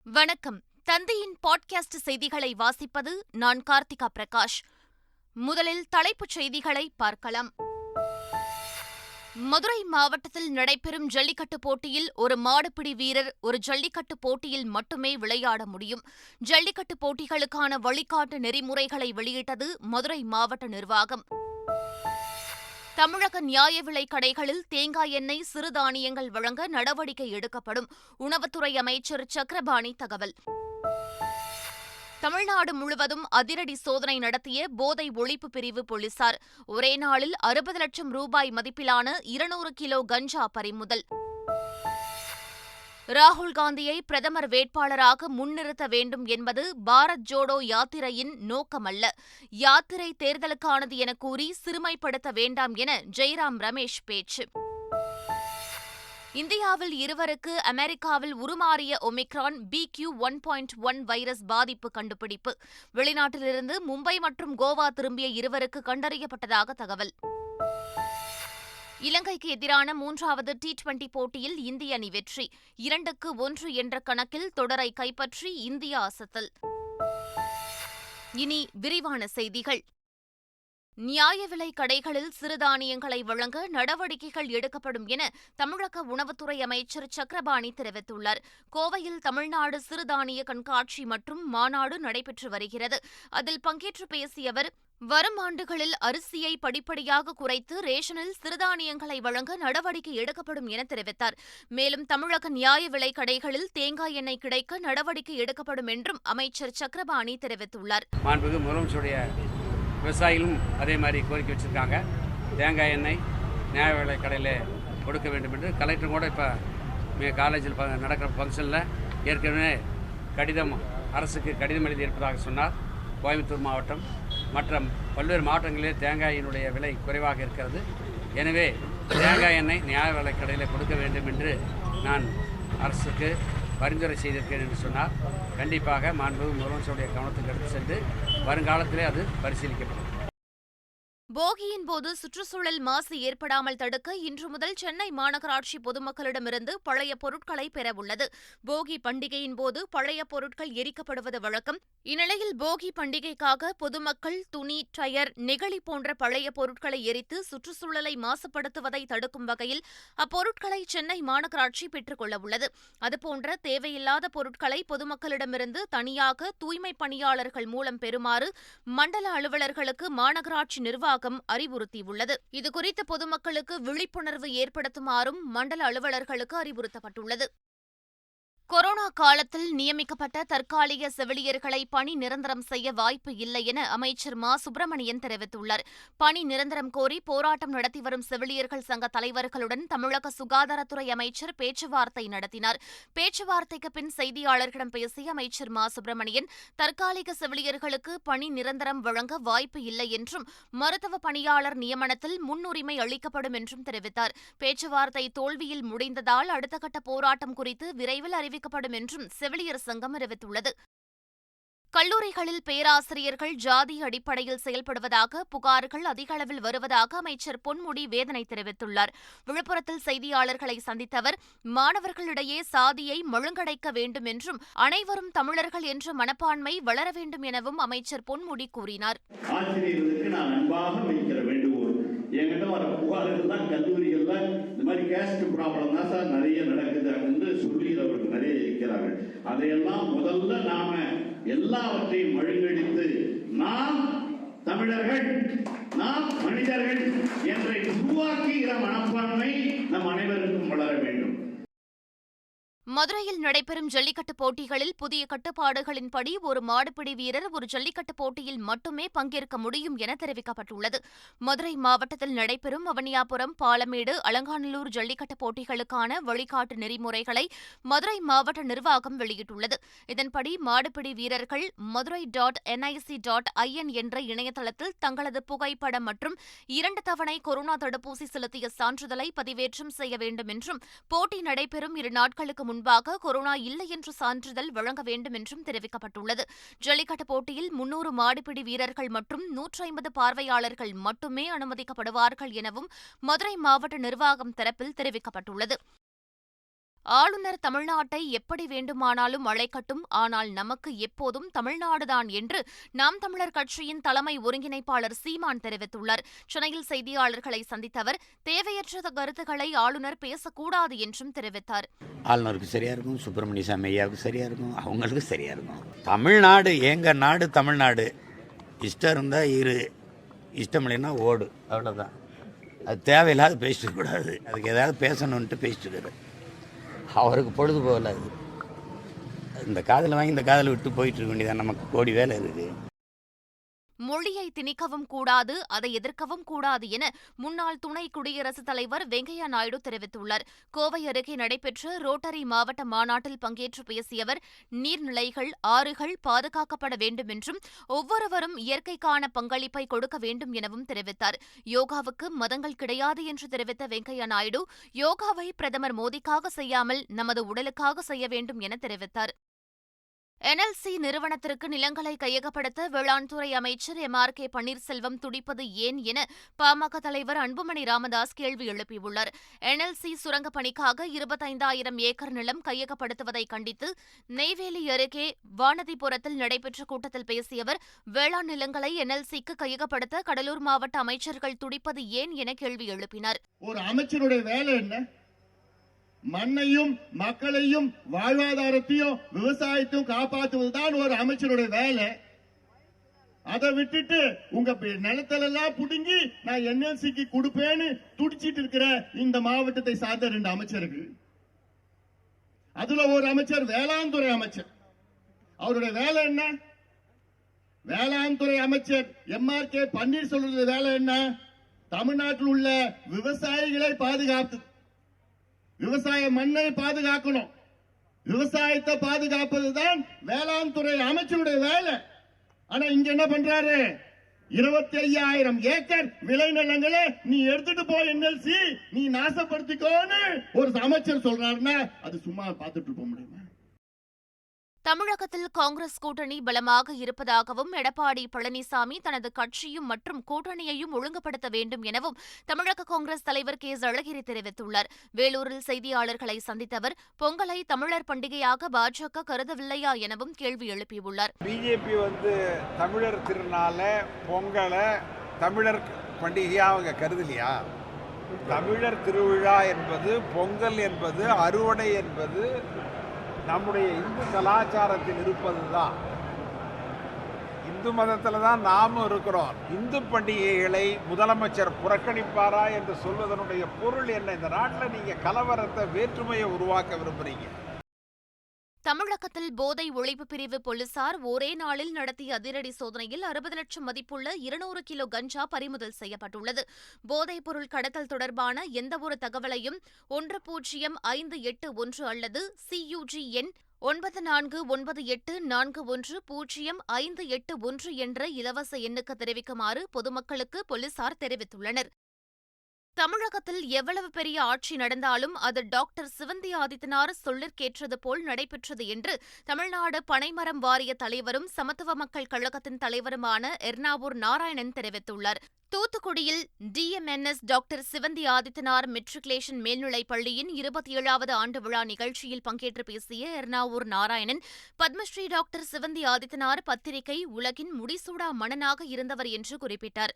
வணக்கம். தந்தையின் பாட்காஸ்ட் செய்திகளை வாசிப்பது நான் கார்த்திகா பிரகாஷ். முதலில் தலைப்புச் செய்திகளை பார்க்கலாம். மதுரை மாவட்டத்தில் நடைபெறும் ஜல்லிக்கட்டு போட்டியில் ஒரு மாடுபிடி வீரர் ஒரு ஜல்லிக்கட்டு போட்டியில் மட்டுமே விளையாட முடியும். ஜல்லிக்கட்டு போட்டிகளுக்கான வழிகாட்டு நெறிமுறைகளை வெளியிட்டது மதுரை மாவட்ட நிர்வாகம். தமிழக நியாய விலைக் கடைகளில் தேங்காய் எண்ணெய், சிறுதானியங்கள் வழங்க நடவடிக்கை எடுக்கப்படும். உணவுத்துறை அமைச்சர் சக்கரபாணி தகவல். தமிழ்நாடு முழுவதும் அதிரடி சோதனை நடத்திய போதை ஒழிப்பு பிரிவு போலீசார். ஒரே நாளில் 60 லட்சம் ரூபாய் மதிப்பிலான 200 கிலோ கஞ்சா பறிமுதல். ராகுல் காந்தியை பிரதமர் வேட்பாளராக முன்னிறுத்த வேண்டும் என்பது பாரத் ஜோடோ யாத்திரையின் நோக்கமல்ல. யாத்திரை தேர்தலுக்கானது என கூறி சிறுமைப்படுத்த வேண்டாம் என ஜெய்ராம் ரமேஷ் பேச்சு. இந்தியாவில் இருவருக்கு அமெரிக்காவில் உருமாறிய ஒமிக்ரான் BQ.1.1 வைரஸ் பாதிப்பு கண்டுபிடிப்பு. வெளிநாட்டிலிருந்து மும்பை மற்றும் கோவா திரும்பிய இருவருக்கு கண்டறியப்பட்டதாக தகவல். இலங்கைக்கு எதிரான 3வது T20 போட்டியில் இந்திய அணி வெற்றி. 2-1 என்ற கணக்கில் தொடரை கைப்பற்றி இந்தியா அசத்தல். இனி விரிவான செய்திகள். நியாய விலைக் கடைகளில் சிறுதானியங்களை வழங்க நடவடிக்கைகள் எடுக்கப்படும் என தமிழக உணவுத்துறை அமைச்சர் சக்கரபாணி தெரிவித்துள்ளார். கோவையில் தமிழ்நாடு சிறுதானிய கண்காட்சி மற்றும் மாநாடு நடைபெற்று வருகிறது. அதில் பங்கேற்று பேசிய அவர், வரும் ஆண்டுகளில் அரிசியை படிப்படியாக குறைத்து ரேஷனில் சிறுதானியங்களை வழங்க நடவடிக்கை எடுக்கப்படும் என தெரிவித்தார். மேலும் தமிழக நியாய விலைக் கடைகளில் தேங்காய் எண்ணெய் கிடைக்க நடவடிக்கை எடுக்கப்படும் என்றும் அமைச்சர் சக்கரபாணி தெரிவித்துள்ளார். விவசாயிகளும் அதே மாதிரி கோரிக்கை வச்சுருக்காங்க. தேங்காய் எண்ணெய் நியாய விலைக் கடையில் கொடுக்க வேண்டும் என்று கலெக்டர் கூட இப்போ காலேஜில் நடக்கிற ஃபங்க்ஷனில் ஏற்கனவே அரசுக்கு கடிதம் எழுதியிருப்பதாக சொன்னார். கோயம்புத்தூர் மாவட்டம் மற்றும் பல்வேறு மாவட்டங்களிலே தேங்காயினுடைய விலை குறைவாக இருக்கிறது. எனவே தேங்காய் எண்ணெய் நியாய விலைக் கடையில் கொடுக்க வேண்டும் என்று நான் அரசுக்கு பரிந்துரை செய்திருக்கேன் என்று சொன்னார். கண்டிப்பாக மாண்புமிகு முதலமைச்சருடைய கவனத்துக்கு எடுத்து சென்று வருங்காலத்திலே அது பரிசீலிக்கப்படும். போகியின் போது சுற்றுச்சூழல் மாசு ஏற்படாமல் தடுக்க இன்று முதல் சென்னை மாநகராட்சி பொதுமக்களிடமிருந்து பழைய பொருட்களை பெறவுள்ளது. போகி பண்டிகையின் போது பழைய பொருட்கள் எரிக்கப்படுவது வழக்கம். இந்நிலையில் போகி பண்டிகைக்காக பொதுமக்கள் துணி, டயர், நெகிழி போன்ற பழைய பொருட்களை எரித்து சுற்றுச்சூழலை மாசுபடுத்துவதை தடுக்கும் வகையில் அப்பொருட்களை சென்னை மாநகராட்சி பெற்றுக் கொள்ளவுள்ளது. அதுபோன்ற தேவையில்லாத பொருட்களை பொதுமக்களிடமிருந்து தனியாக தூய்மை பணியாளர்கள் மூலம் பெறுமாறு மண்டல அலுவலர்களுக்கு மாநகராட்சி நிர்வாகம் அறிவுறுத்தியுள்ளது. இதுகுறித்து பொதுமக்களுக்கு விழிப்புணர்வு ஏற்படுத்துமாறும் மண்டல அலுவலர்களுக்கு அறிவுறுத்தப்பட்டுள்ளது. கொரோனா காலத்தில் நியமிக்கப்பட்ட தற்காலிக செவிலியர்களை பணி நிரந்தரம் செய்ய வாய்ப்பு இல்லை என அமைச்சர் மா. சுப்பிரமணியன் தெரிவித்துள்ளார். பணி நிரந்தரம் கோரி போராட்டம் நடத்தி வரும் செவிலியர்கள் சங்க தலைவர்களுடன் தமிழக சுகாதாரத்துறை அமைச்சர் பேச்சுவார்த்தை நடத்தினார். பேச்சுவார்த்தைக்கு பின் செய்தியாளர்களிடம் பேசிய அமைச்சர் மா. சுப்பிரமணியன், தற்காலிக செவிலியர்களுக்கு பணி நிரந்தரம் வழங்க வாய்ப்பு இல்லை என்றும் மருத்துவ பணியாளர் நியமனத்தில் முன்னுரிமை அளிக்கப்படும் என்றும் தெரிவித்தார். பேச்சுவார்த்தை தோல்வியில் முடிந்ததால் அடுத்த கட்ட போராட்டம் குறித்து விரைவில் அறிவிக்கப்படும் என்றும் செவிலியர் சங்கம் அறிவித்துள்ளது. கல்லூரிகளில் பேராசிரியர்கள் ஜாதி அடிப்படையில் செயல்படுவதாக புகார்கள் அதிக அளவில் வருவதாக அமைச்சர் பொன்முடி வேதனை தெரிவித்துள்ளார். விழுப்புரத்தில் செய்தியாளர்களை சந்தித்த அவர், மாணவர்களிடையே சாதியை மழுங்கடைக்க வேண்டும் என்றும் அனைவரும் தமிழர்கள் என்ற மனப்பான்மை வளர வேண்டும் எனவும் அமைச்சர் பொன்முடி கூறினார். என்கிட்ட வர புகார்கள் தான் கல்லூரிகள்ல இந்த மாதிரி கேஸ்ட் ப்ராப்ளம் தான் சார் நிறைய நடக்குது அப்படின்னு சொல்லுகிறவர்கள் நிறைய இருக்கிறார்கள். அதையெல்லாம் முதல்ல நாம எல்லாவற்றையும் மழுங்கடித்து நாம் தமிழர்கள், நாம் மனிதர்கள் என்று உருவாக்குகிற மனப்பான்மை நம் அனைவருக்கும் வளர வேண்டும். மதுரையில் நடைபெறும் ஜல்லிக்கட்டு போட்டிகளில் புதிய கட்டுப்பாடுகளின்படி ஒரு மாடுபிடி வீரர் ஒரு ஜல்லிக்கட்டு போட்டியில் மட்டுமே பங்கேற்க முடியும் என தெரிவிக்கப்பட்டுள்ளது. மதுரை மாவட்டத்தில் நடைபெறும் அவனியாபுரம், பாலமேடு, அலங்காநல்லூர் ஜல்லிக்கட்டு போட்டிகளுக்கான வழிகாட்டு நெறிமுறைகளை மதுரை மாவட்ட நிர்வாகம் வெளியிட்டுள்ளது. இதன்படி மாடுபிடி வீரர்கள் madurai.nic.in என்ற இணையதளத்தில் தங்களது புகைப்படம் மற்றும் 2 தவணை கொரோனா தடுப்பூசி செலுத்திய சான்றிதழை பதிவேற்றம் செய்ய வேண்டும் என்றும், போட்டி நடைபெறும் 2 நாட்களுக்கு முன்பாக கொரோனா இல்லை என்ற சான்றிதழ் வழங்க வேண்டும் என்றும் தெரிவிக்கப்பட்டுள்ளது. ஜல்லிக்கட்டு போட்டியில் 300 மாடுபிடி வீரர்கள் மற்றும் 150 பார்வையாளர்கள் மட்டுமே அனுமதிக்கப்படுவார்கள் எனவும் மதுரை மாவட்ட நிர்வாகம் தரப்பில் தெரிவிக்கப்பட்டுள்ளது. ஆளுநர் தமிழ்நாட்டை எப்படி வேண்டுமானாலும் அழைக்கட்டும், ஆனால் நமக்கு எப்போதும் தமிழ்நாடுதான் என்று நாம் தமிழர் கட்சியின் தலைமை ஒருங்கிணைப்பாளர் சீமான் தெரிவித்துள்ளார். சென்னையில் செய்தியாளர்களை சந்தித்த அவர், தேவையற்ற கருத்துக்களை ஆளுநர் பேசக்கூடாது என்றும் தெரிவித்தார். ஆளுநருக்கு சரியா இருக்கும், சுப்பிரமணிய சாமி ஐயாவுக்கு சரியா இருக்கும், அவங்களுக்கு சரியா இருக்கும். தமிழ்நாடு எங்க நாடு, தமிழ்நாடு. இஷ்டம் இருந்தால் இரு, இஷ்டம் இல்லைன்னா ஓடு, அவ்வளோதான். அது தேவையில்லாத பேசிட்டு கூடாது. அதுக்கு ஏதாவது பேசணுன்ட்டு பேசிட்டு இருக்காரு. அவருக்கு பொழுது போகல. அது இந்த காதில் வாங்கி இந்த காதில் விட்டு போயிட்டு இருக்க வேண்டியதான். நமக்கு கோடி வேலை இருக்குது. மொழியை திணிக்கவும் கூடாது, அதை எதிர்க்கவும் கூடாது என முன்னாள் துணை குடியரசுத் தலைவர் வெங்கையா நாயுடு தெரிவித்துள்ளார். கோவை அருகே நடைபெற்ற ரோட்டரி மாவட்ட மாநாட்டில் பங்கேற்று பேசிய அவர், நீர்நிலைகள், ஆறுகள் பாதுகாக்கப்பட வேண்டும் என்றும் ஒவ்வொருவரும் இயற்கைக்கான பங்களிப்பை கொடுக்க வேண்டும் எனவும் தெரிவித்தார். யோகாவுக்கு மதங்கள் கிடையாது என்று தெரிவித்த வெங்கையா நாயுடு, யோகாவை பிரதமர் மோடிக்காக செய்யாமல் நமது உடலுக்காக செய்ய வேண்டும் என தெரிவித்தார். NLC நிறுவனத்திற்கு நிலங்களை கையகப்படுத்த வேளாண் துறை அமைச்சர் MRK பன்னீர்செல்வம் துடிப்பது ஏன் என பாமக தலைவர் அன்புமணி ராமதாஸ் கேள்வி எழுப்பியுள்ளார். NLC சுரங்கப் பணிக்காக 25,000 ஏக்கர் நிலம் கையகப்படுத்துவதை கண்டித்து நெய்வேலி அருகே வானதிபுரத்தில் நடைபெற்ற கூட்டத்தில் பேசிய அவர், வேளாண் நிலங்களை NLCக்கு கையகப்படுத்த கடலூர் மாவட்ட அமைச்சர்கள் துடிப்பது ஏன் என கேள்வி எழுப்பினார். ஒரு அமைச்சருடைய வேலை என்ன? மண்ணையும் மக்களையும் வாழ்வாதாரத்தையும் விவசாயத்தையும் காப்பாற்றுவதுதான் ஒரு அமைச்சருடைய வேலை. அதை விட்டுட்டு உங்க நிலத்தெல்லாம் புடுங்கி நான் NLCக்கு கொடுப்பேன்னு துடிச்சிட்டு இருக்கிற இந்த மாவட்டத்தை சார்ந்த 2 அமைச்சர்கள். அதுல ஒரு அமைச்சர் வேளாண் துறை அமைச்சர். அவருடைய வேலை என்ன? வேளாண் துறை அமைச்சர் MRK பன்னீர்செல்வம் வேலை என்ன? தமிழ்நாட்டில் உள்ள விவசாயிகளை பாதுகாத்து, விவசாய மண்ணை பாதுகாக்கணும். விவசாயத்தை பாதுகாப்பதுதான் வேளாண் துறை அமைச்சருடைய வேலை. ஆனா இங்க என்ன பண்றாரு? 25,000 ஏக்கர் விளைநிலங்களை நீ எடுத்துட்டு போ NLC, நீ நாசப்படுத்திக்கோன்னு ஒரு அமைச்சர் சொல்றாருன்னா அது சும்மா பார்த்துட்டு இருக்க முடியுமா? தமிழகத்தில் காங்கிரஸ் கூட்டணி பலமாக இருப்பதாகவும் எடப்பாடி பழனிசாமி தனது கட்சியும் மற்றும் கூட்டணியையும் ஒழுங்குபடுத்த வேண்டும் எனவும் தமிழக காங்கிரஸ் தலைவர் KS அழகிரி தெரிவித்துள்ளார். வேலூரில் செய்தியாளர்களை சந்தித்த அவர், பொங்கலை தமிழர் பண்டிகையாக பாஜக கருதவில்லையா எனவும் கேள்வி எழுப்பியுள்ளார். பிஜேபி தமிழர் திருநாள பொங்கலை தமிழர் பண்டிகையா அவங்க கருதலையா? தமிழர் திருவிழா என்பது, பொங்கல் என்பது, அறுவடை என்பது நம்முடைய இந்து கலாச்சாரத்தில் இருப்பதுதான். இந்து மதத்தில் தான் நாமும் இருக்கிறோம். இந்து பண்டிகைகளை முதலமைச்சர் புறக்கணிப்பாரா என்று சொல்வதனுடைய பொருள் என்ன? இந்த நாட்டில் நீங்க கலவரத்தை, வேற்றுமையை உருவாக்க விரும்புறீங்க. தமிழகத்தில் போதை ஒழிப்பு பிரிவு போலீசார் ஒரே நாளில் நடத்திய அதிரடி சோதனையில் 60 லட்சம் மதிப்புள்ள 200 கிலோ கஞ்சா பறிமுதல் செய்யப்பட்டுள்ளது. போதைப் பொருள் கடத்தல் தொடர்பான எந்தவொரு தகவலையும் 105881 அல்லது CUG எண் 9498410581 என்ற இலவச எண்ணுக்கு தெரிவிக்குமாறு பொதுமக்களுக்கு போலீசார் தெரிவித்துள்ளனர். தமிழகத்தில் எவ்வளவு பெரிய ஆட்சி நடந்தாலும் அது டாக்டர் சிவந்தி ஆதித்தனார் சொல்லிற்கேற்றது போல் நடைபெற்றது என்று தமிழ்நாடு பனைமரம் வாரிய தலைவரும் சமத்துவ மக்கள் கழகத்தின் தலைவருமான எர்ணாவூர் நாராயணன் தெரிவித்துள்ளார். தூத்துக்குடியில் DMNS doctor Sivanthi Adithanar matriculation மேல்நிலைப் பள்ளியின் 27வது ஆண்டு விழா நிகழ்ச்சியில் பங்கேற்று பேசிய எர்ணாவூர் நாராயணன், பத்மஸ்ரீ டாக்டர் சிவந்தி ஆதித்தனார் பத்திரிகை உலகின் முடிசூடா மன்னனாக இருந்தவர் என்று குறிப்பிட்டார்.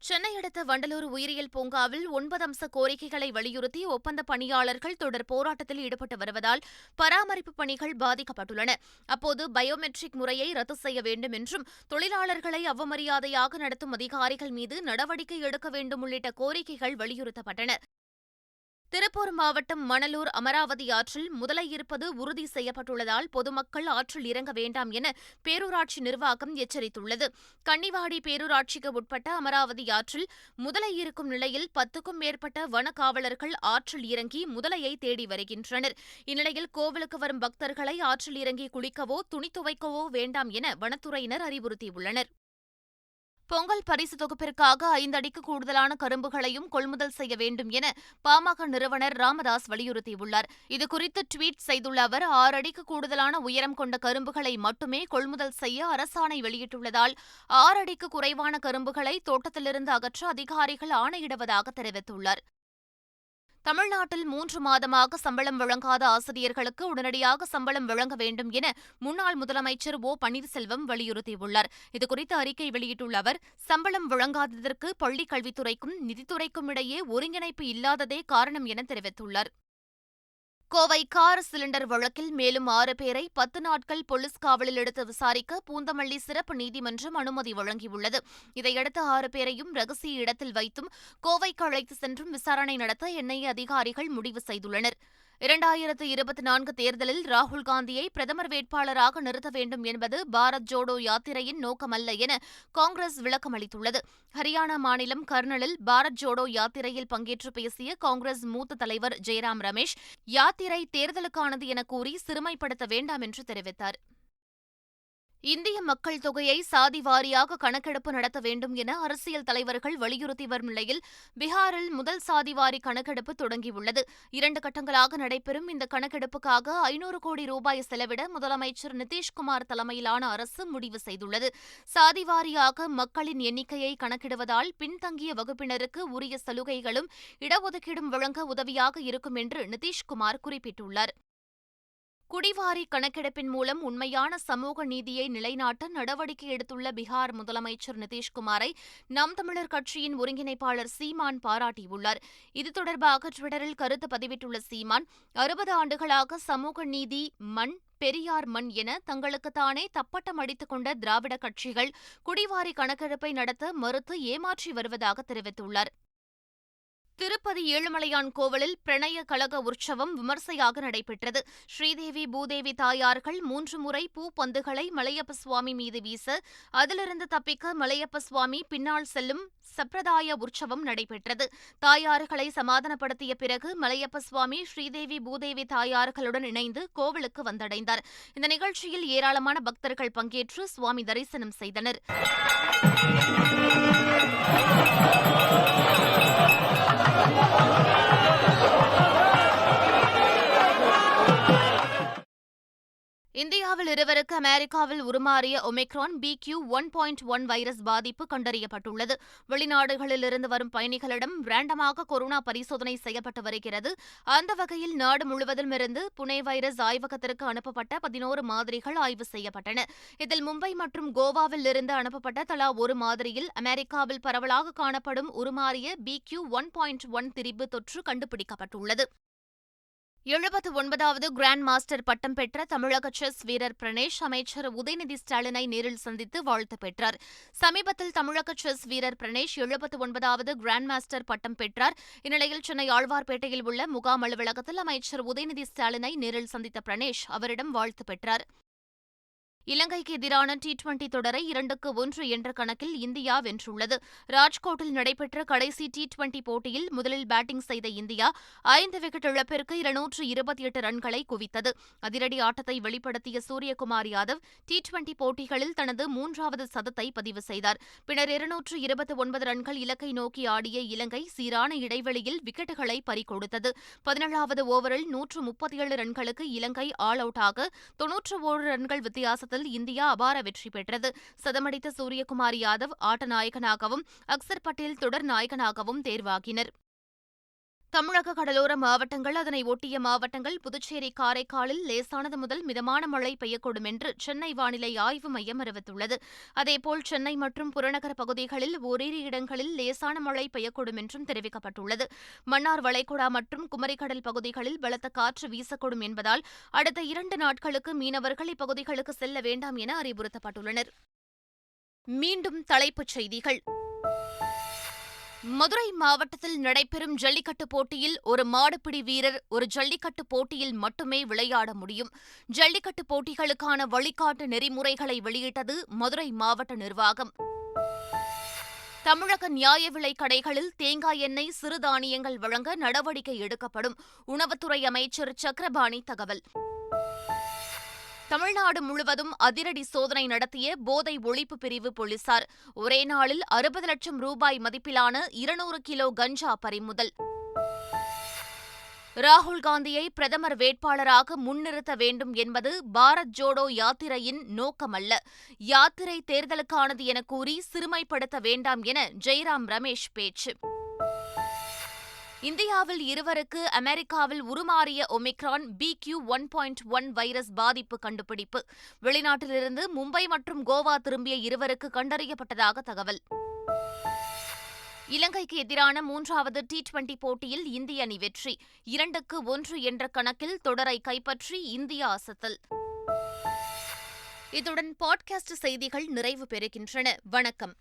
சென்னை அடுத்த வண்டலூர் உயிரியல் பூங்காவில் 9 அம்ச கோரிக்கைகளை வலியுறுத்தி ஒப்பந்த பணியாளர்கள் தொடர் போராட்டத்தில் ஈடுபட்டு வருவதால் பராமரிப்பு பணிகள் பாதிக்கப்பட்டுள்ளன. அப்போது பயோமெட்ரிக் முறையை ரத்து செய்ய வேண்டும் என்றும், தொழிலாளர்களை அவமரியாதையாக நடத்தும் அதிகாரிகள் மீது நடவடிக்கை எடுக்க வேண்டும் உள்ளிட்ட கோரிக்கைகள் வலியுறுத்தப்பட்டன. திருப்பூர் மாவட்டம் மணலூர் அமராவதி ஆற்றில் முதலை இருப்பது உறுதி செய்யப்பட்டுள்ளதால் பொதுமக்கள் ஆற்றில் இறங்க வேண்டாம் என பேரூராட்சி நிர்வாகம் எச்சரித்துள்ளது. கன்னிவாடி பேரூராட்சிக்கு உட்பட்ட அமராவதி ஆற்றில் முதலை இருக்கும் நிலையில் 10க்கும் மேற்பட்ட வனக்காவலர்கள் ஆற்றில் இறங்கி முதலையை தேடி வருகின்றனர். இந்நிலையில் கோவிலுக்கு வரும் பக்தர்களை ஆற்றில் இறங்கி குளிக்கவோ துணி துவைக்கவோ வேண்டாம் என வனத்துறையினர் அறிவுறுத்தியுள்ளனர். பொங்கல் பரிசு தொகுப்பிற்காக 5 அடிக்கு கூடுதலான கரும்புகளையும் கொள்முதல் செய்ய வேண்டும் என பாமக நிறுவனர் ராமதாஸ் வலியுறுத்தியுள்ளார். இதுகுறித்து ட்வீட் செய்துள்ள அவர், 6 அடிக்கு கூடுதலான உயரம் கொண்ட கரும்புகளை மட்டுமே கொள்முதல் செய்ய அரசாணை வெளியிட்டுள்ளதால் 6 அடிக்கு குறைவான கரும்புகளை தோட்டத்திலிருந்து அகற்ற அதிகாரிகள் ஆணையிடுவதாக தெரிவித்துள்ளார். தமிழ்நாட்டில் 3 மாதமாக சம்பளம் வழங்காத ஆசிரியர்களுக்கு உடனடியாக சம்பளம் வழங்க வேண்டும் என முன்னாள் முதலமைச்சர் ஓ பன்னீர்செல்வம் வலியுறுத்தியுள்ளார். இதுகுறித்து அறிக்கை வெளியிட்டுள்ள அவர், சம்பளம் வழங்காததற்கு பள்ளிக் கல்வித்துறைக்கும் நிதித்துறைக்கும் இடையே ஒருங்கிணைப்பு இல்லாததே காரணம் என தெரிவித்துள்ளார். கோவை கார் சிலிண்டர் வழக்கில் மேலும் 6 பேரை 10 நாட்கள் போலீஸ் காவலில் எடுத்து விசாரிக்க பூந்தமல்லி சிறப்பு நீதிமன்றம் அனுமதி வழங்கியுள்ளது. இதையடுத்து 6 பேரையும் ரகசிய இடத்தில் வைத்தும் கோவைக்கு அழைத்து சென்றும் விசாரணை நடத்த என்ஐஏ அதிகாரிகள் முடிவு செய்துள்ளனர். 2024 தேர்தலில் ராகுல் காந்தியை பிரதமர் வேட்பாளராக நிறுத்த வேண்டும் என்பது பாரத் ஜோடோ யாத்திரையின் நோக்கமல்ல என காங்கிரஸ் விளக்கம் அளித்துள்ளது. ஹரியானா மாநிலம் கர்னலில் பாரத் ஜோடோ யாத்திரையில் பங்கேற்று பேசிய காங்கிரஸ் மூத்த தலைவர் ஜெய்ராம் ரமேஷ், யாத்திரை தேர்தலுக்கானது என கூறி சிறுமைப்படுத்த வேண்டாம் என்று தெரிவித்தார். இந்திய மக்கள் தொகையை சாதி வாரியாக கணக்கெடுப்பு நடத்த வேண்டும் என அரசியல் தலைவர்கள் வலியுறுத்தி வரும் நிலையில் பீகாரில் முதல் சாதிவாரி கணக்கெடுப்பு தொடங்கியுள்ளது. 2 கட்டங்களாக நடைபெறும் இந்த கணக்கெடுப்புக்காக 500 கோடி ரூபாய் செலவிட முதலமைச்சர் நிதிஷ்குமார் தலைமையிலான அரசு முடிவு செய்துள்ளது. சாதிவாரியாக மக்களின் எண்ணிக்கையை கணக்கிடுவதால் பின்தங்கிய வகுப்பினருக்கு உரிய சலுகைகளும் இடஒதுக்கீடும் வழங்க உதவியாக இருக்கும் என்று நிதிஷ்குமார் குறிப்பிட்டுள்ளார். குடிவாரி கணக்கெடுப்பின் மூலம் உண்மையான சமூக நீதியை நிலைநாட்ட நடவடிக்கை எடுத்துள்ள பீகார் முதலமைச்சர் நிதிஷ்குமாரை நாம் தமிழர் கட்சியின் ஒருங்கிணைப்பாளர் சீமான் பாராட்டியுள்ளார். இது தொடர்பாக டுவிட்டரில் கருத்து பதிவிட்டுள்ள சீமான், 60 ஆண்டுகளாக சமூக நீதி மண், பெரியார் மண் என தங்களுக்குத்தானே தப்பட்டம் அடித்துக் கொண்ட திராவிட கட்சிகள் குடிவாரி கணக்கெடுப்பை நடத்த மறுத்து ஏமாற்றி வருவதாக தெரிவித்துள்ளார். திருப்பதி ஏழுமலையான் கோவிலில் பிரணய கழக உற்சவம் விமர்சையாக நடைபெற்றது. ஸ்ரீதேவி பூதேவி தாயார்கள் 3 முறை பூப்பந்துகளை மலையப்ப சுவாமி மீது வீச, அதிலிருந்து தப்பிக்க மலையப்ப சுவாமி பின்னால் செல்லும் சம்பிரதாய உற்சவம் நடைபெற்றது. தாயார்களை சமாதானப்படுத்திய பிறகு மலையப்ப சுவாமி ஸ்ரீதேவி பூதேவி தாயார்களுடன் இணைந்து கோவிலுக்கு வந்தடைந்தார். இந்த நிகழ்ச்சியில் ஏராளமான பக்தர்கள் பங்கேற்று சுவாமி தரிசனம் செய்தனர். இந்தியாவில் இருவருக்கு அமெரிக்காவில் உருமாறிய ஒமிக்ரான் BQ.1.1 வைரஸ் பாதிப்பு கண்டறியப்பட்டுள்ளது. வெளிநாடுகளிலிருந்து வரும் பயணிகளிடம் ரேண்டமாக கொரோனா பரிசோதனை செய்யப்பட்டு வருகிறது. அந்த வகையில் நாடு முழுவதும் இருந்து புனே வைரஸ் ஆய்வகத்திற்கு அனுப்பப்பட்ட 11 மாதிரிகள் ஆய்வு செய்யப்பட்டன. இதில் மும்பை மற்றும் கோவாவில் இருந்து அனுப்பப்பட்ட தலா 1 மாதிரியில் அமெரிக்காவில் பரவலாக காணப்படும் உருமாறிய BQ.1.1 திரிபு தொற்று கண்டுபிடிக்கப்பட்டுள்ளது. 79வது கிராண்ட் மாஸ்டர் பட்டம் பெற்ற தமிழக செஸ் வீரர் பிரணேஷ் அமைச்சர் உதயநிதி ஸ்டாலினை நேரில் சந்தித்து வாழ்த்து பெற்றார். சமீபத்தில் தமிழக செஸ் வீரர் பிரணேஷ் 79வது கிராண்ட் மாஸ்டர் பட்டம் பெற்றார். இந்நிலையில் சென்னை ஆழ்வார்பேட்டையில் உள்ள முகாம் அலுவலகத்தில் அமைச்சர் உதயநிதி ஸ்டாலினை நேரில் சந்தித்த பிரணேஷ் அவரிடம் வாழ்த்து பெற்றார். இலங்கைக்கு எதிரான T20 தொடரை 2-1 என்ற கணக்கில் இந்தியா வென்றுள்ளது. ராஜ்கோட்டில் நடைபெற்ற கடைசி T20 போட்டியில் முதலில் பேட்டிங் செய்த இந்தியா 5 விக்கெட் இழப்பிற்கு 228 ரன்களை குவித்தது. அதிரடி ஆட்டத்தை வெளிப்படுத்திய சூரியகுமார் யாதவ் T20 போட்டிகளில் தனது 3வது சதத்தை பதிவு செய்தார். பின்னர் 229 ரன்கள் இலக்கை நோக்கி ஆடிய இலங்கை சீரான இடைவெளியில் விக்கெட்டுகளை பறிகொடுத்தது. 17வது ஓவரில் 137 ரன்களுக்கு இலங்கை ஆல் அவுட்டாக 91 ரன்கள் வித்தியாசத்தில் இந்தியா அபார வெற்றி பெற்றது. சதமடித்த சூரியகுமார் யாதவ் ஆட்ட நாயகனாகவும் அக்சர் பட்டேல் தொடர் நாயகனாகவும் தேர்வாகினர். தமிழக கடலோர மாவட்டங்கள், அதனை ஒட்டிய மாவட்டங்கள், புதுச்சேரி, காரைக்காலில் லேசானது முதல் மிதமான மழை பெய்யக்கூடும் என்று சென்னை வானிலை ஆய்வு மையம் அறிவித்துள்ளது. அதேபோல் சென்னை மற்றும் புறநகர் பகுதிகளில் ஓரிரு இடங்களில் லேசான மழை பெய்யக்கூடும் என்றும் தெரிவிக்கப்பட்டுள்ளது. மன்னார் வளைகுடா மற்றும் குமரிக்கடல் பகுதிகளில் பலத்த காற்று வீசக்கூடும் என்பதால் அடுத்த 2 நாட்களுக்கு மீனவர்கள் இப்பகுதிகளுக்கு செல்ல வேண்டாம் என அறிவுறுத்தப்பட்டுள்ளனர். மீண்டும் தலைப்புச் செய்திகள். மதுரை மாவட்டத்தில் நடைபெறும் ஜல்லிக்கட்டு போட்டியில் ஒரு மாடுபிடி வீரர் ஒரு ஜல்லிக்கட்டு போட்டியில் மட்டுமே விளையாட முடியும். ஜல்லிக்கட்டு போட்டிகளுக்கான வழிகாட்டு நெறிமுறைகளை வெளியிட்டது மதுரை மாவட்ட நிர்வாகம். தமிழக நியாய விலைக் கடைகளில் தேங்காய் எண்ணெய், சிறுதானியங்கள் வழங்க நடவடிக்கை எடுக்கப்படும். உணவுத்துறை அமைச்சர் சக்கரபாணி தகவல். தமிழ்நாடு முழுவதும் அதிரடி சோதனை நடத்திய போதை ஒழிப்பு பிரிவு போலீசார். ஒரே நாளில் 60 லட்சம் ரூபாய் மதிப்பிலான 200 கிலோ கஞ்சா பறிமுதல். ராகுல் காந்தியை பிரதமர் வேட்பாளராக முன்னிறுத்த வேண்டும் என்பது பாரத் ஜோடோ யாத்திரையின் நோக்கமல்ல, யாத்திரை தேர்தலுக்கானது என கூறி சிறுமைப்படுத்த வேண்டாம் என ஜெய்ராம் ரமேஷ் பேச்சு. இந்தியாவில் இருவருக்கு அமெரிக்காவில் உருமாறிய ஒமிக்ரான் BQ.1.1 வைரஸ் பாதிப்பு கண்டுபிடிப்பு. வெளிநாட்டிலிருந்து மும்பை மற்றும் கோவா திரும்பிய இருவருக்கு கண்டறியப்பட்டதாக தகவல். இலங்கைக்கு எதிரான 3வது T20 போட்டியில் இந்திய அணி வெற்றி. 2-1 என்ற கணக்கில் தொடரை கைப்பற்றி இந்தியா அசத்தல். இத்துடன் பாட்காஸ்ட் செய்திகள் நிறைவு பெறுகின்றன. வணக்கம்.